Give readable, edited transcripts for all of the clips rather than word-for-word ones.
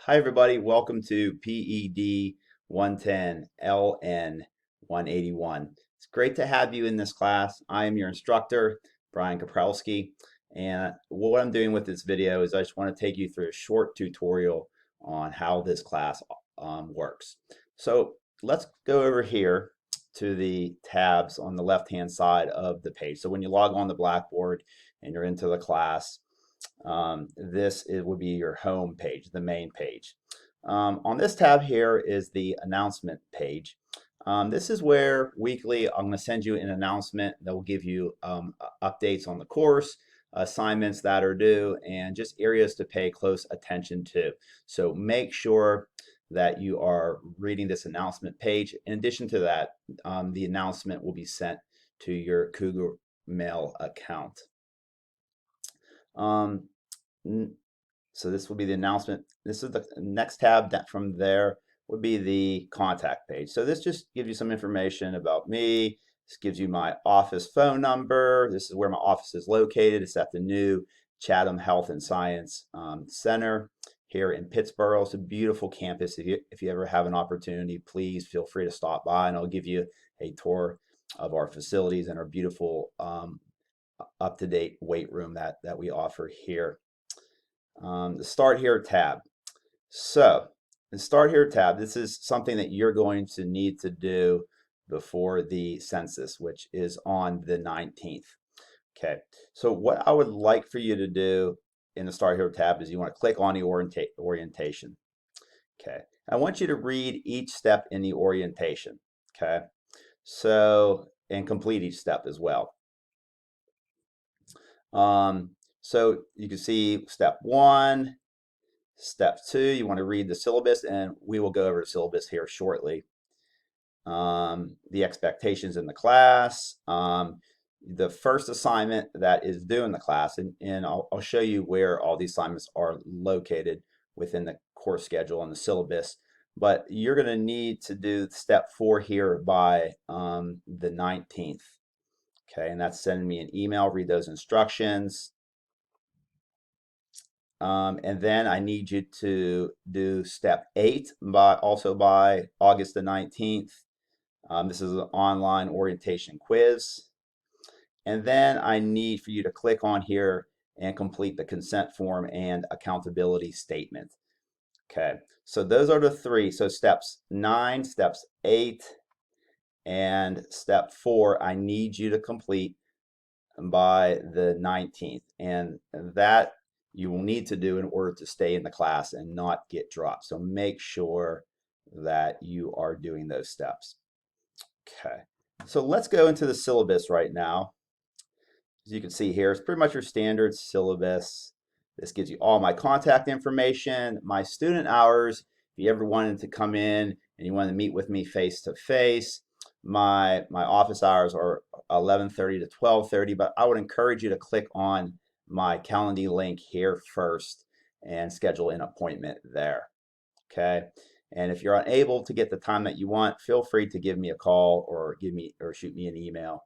Hi everybody, welcome to PED 110 LN 181. It's great to have you in this class. I am your instructor, Brian Kaprowski, and what I'm doing with this video is I just want to take you through a short tutorial on how this class works. So let's go over here to the tabs on the left-hand side of the page. So when you log on the Blackboard and you're into the class, would be your home page, the main page. On this tab here is the announcement page. This is where weekly I'm going to send you an announcement that will give you updates on the course, assignments that are due, and just areas to pay close attention to. So make sure that you are reading this announcement page. In addition to that, the announcement will be sent to your Cougar Mail account. So this will be the announcement. This is the next tab. That from there would be the contact page. So this just gives you some information about me. This gives you my office phone number. This is where my office is located. It's at the new Chatham Health and Science Center here in Pittsburgh. It's a beautiful campus. If you ever have an opportunity, please feel free to stop by and I'll give you a tour of our facilities and our beautiful up-to-date weight room that we offer here. The Start Here tab. So the Start Here tab, this is something that you're going to need to do before the census, which is on the 19th. Okay, so what I would like for you to do in the Start Here tab is you want to click on the orientation. Okay, I want you to read each step in the orientation. Okay, so and complete each step as well. So you can see step 1, step 2, you want to read the syllabus, and we will go over the syllabus here shortly. The expectations in the class, the first assignment that is due in the class, and I'll show you where all these assignments are located within the course schedule and the syllabus. But you're going to need to do step 4 here by the 19th. Okay, and that's sending me an email, read those instructions. And then I need you to do step 8 also by August the 19th. This is an online orientation quiz. And then I need for you to click on here and complete the consent form and accountability statement. Okay, so those are the 3. So steps 9, steps 8, and step 4, I need you to complete by the 19th. And that you will need to do in order to stay in the class and not get dropped. So make sure that you are doing those steps. Okay, so let's go into the syllabus right now. As you can see here, it's pretty much your standard syllabus. This gives you all my contact information, my student hours. If you ever wanted to come in and you wanted to meet with me face to face, my office hours are 11:30 to 12:30, but I would encourage you to click on my Calendly link here first and schedule an appointment there. Okay, and if you're unable to get the time that you want, feel free to give me a call or shoot me an email,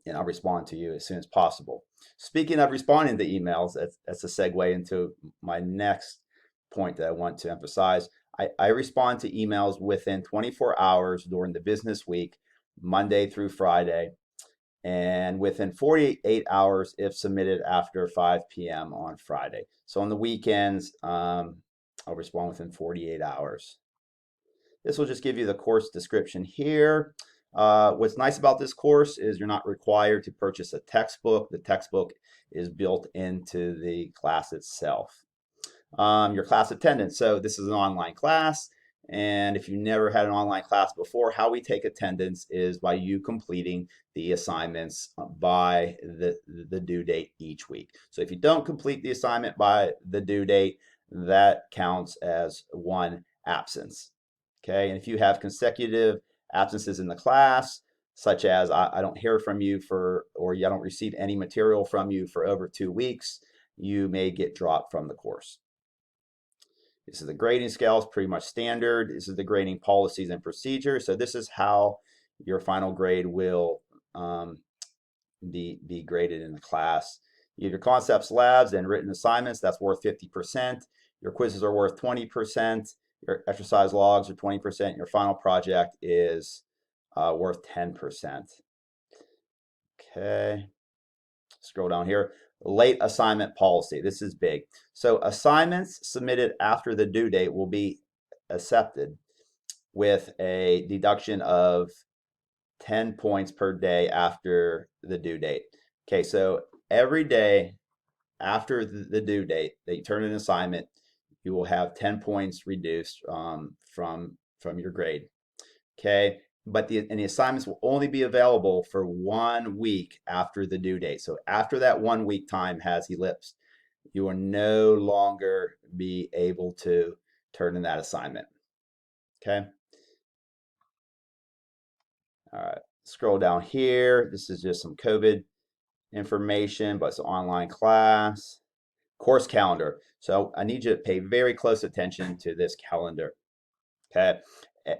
and I'll respond to you as soon as possible. Speaking of responding to emails, that's a segue into my next point that I want to emphasize. I respond to emails within 24 hours during the business week, Monday through Friday, and within 48 hours if submitted after 5 p.m. on Friday. So on the weekends, I'll respond within 48 hours. This will just give you the course description here. What's nice about this course is you're not required to purchase a textbook. The textbook is built into the class itself. Your class attendance. So this is an online class, and if you never had an online class before, how we take attendance is by you completing the assignments by the due date each week. So if you don't complete the assignment by the due date, that counts as 1 absence. Okay, and if you have consecutive absences in the class, such as I don't hear from you or I don't receive any material from you for over 2 weeks, you may get dropped from the course. This is the grading scale, it's pretty much standard. This is the grading policies and procedures. So this is how your final grade will be graded in the class. You have your concepts labs and written assignments, that's worth 50%. Your quizzes are worth 20%. Your exercise logs are 20%. Your final project is worth 10%. Okay, scroll down here. Late assignment policy. This is big. So assignments submitted after the due date will be accepted with a deduction of 10 points per day after the due date. Okay, so every day after the due date that you turn in an assignment, you will have 10 points reduced from your grade. Okay, but the assignments will only be available for 1 week after the due date. So after that 1 week time has elapsed, you will no longer be able to turn in that assignment. Okay. All right. Scroll down here. This is just some COVID information, but it's an online class. Course calendar. So I need you to pay very close attention to this calendar. Okay.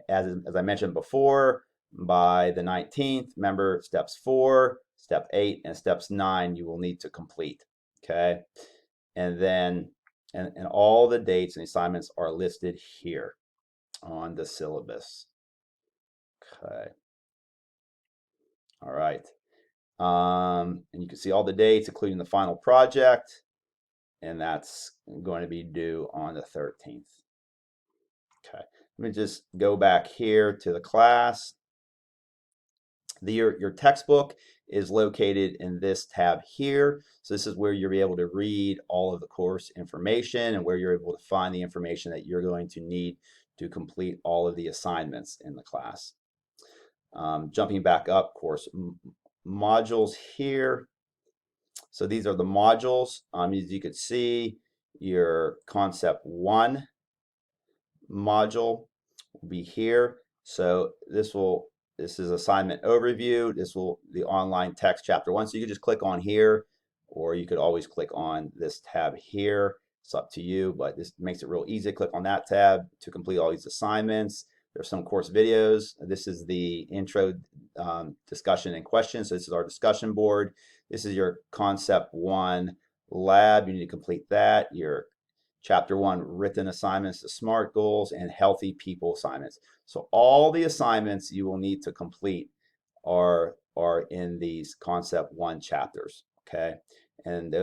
As I mentioned before, by the 19th, remember steps 4, step 8, and steps 9 you will need to complete. Okay. And then and all the dates and assignments are listed here on the syllabus. Okay. All right. And you can see all the dates, including the final project, and that's going to be due on the 13th. Okay, let me just go back here to the class. Your textbook is located in this tab here. So this is where you'll be able to read all of the course information and where you're able to find the information that you're going to need to complete all of the assignments in the class. Jumping back up, course modules here. So these are the modules. As you can see, your concept 1 module will be here. So this is assignment overview. This will the online text chapter 1. So you can just click on here, or you could always click on this tab here. It's up to you, but this makes it real easy. Click on that tab to complete all these assignments. There's some course videos. This is the intro discussion and questions. So this is our discussion board. This is your concept 1 lab. You need to complete that. Your chapter 1 written assignments, the SMART goals, and healthy people assignments. So all the assignments you will need to complete are in these concept 1 chapters. Okay, and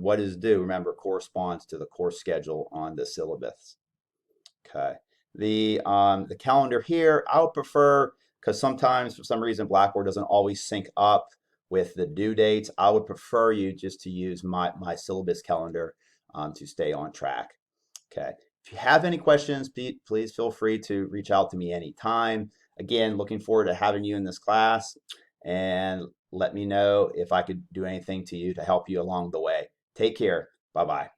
what is due, remember, corresponds to the course schedule on the syllabus. Okay. The calendar here, I would prefer, because sometimes for some reason Blackboard doesn't always sync up with the due dates. I would prefer you just to use my syllabus calendar to stay on track. Okay. If you have any questions, please feel free to reach out to me anytime. Again, looking forward to having you in this class, and let me know if I could do anything to you to help you along the way. Take care. Bye-bye.